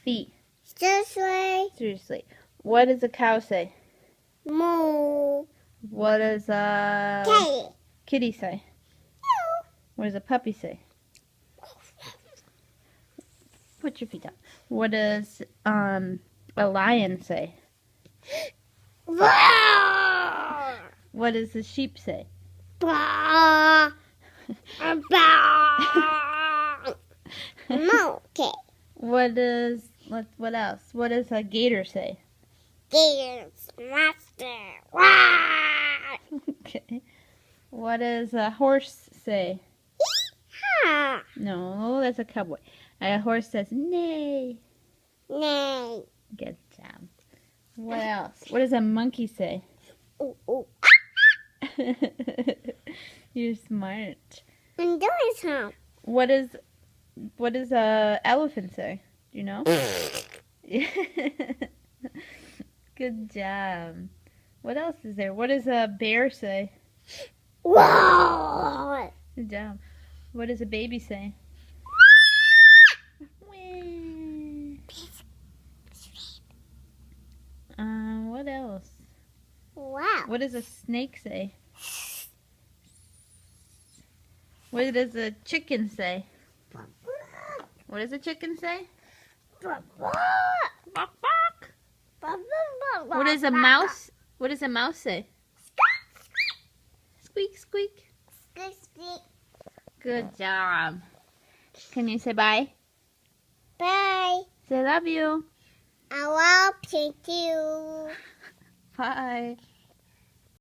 feet? Seriously? Seriously. What does a cow say? Moo. What does a kitty say? What does a puppy say? Put your feet down. What does a lion say? What does a sheep say? Okay. What else? What does a gator say? Gator's master. Okay. What does a horse say? Ha. No, that's a cowboy. A horse says neigh. Nay. Good job. What else? What does a monkey say? Ooh, ooh. You're smart. I'm doing some. What does a elephant say? Do you know? Good job. What else is there? What does a bear say? Whoa. Good job. What does a baby say? What else? Wow. What does a snake say? What does a chicken say? What does a chicken say? Bark, bark. What does a mouse? What does a mouse say? Squeak, squeak. Squeak, squeak. Good job. Can you say bye? Bye. Say love you. I love you too. Bye.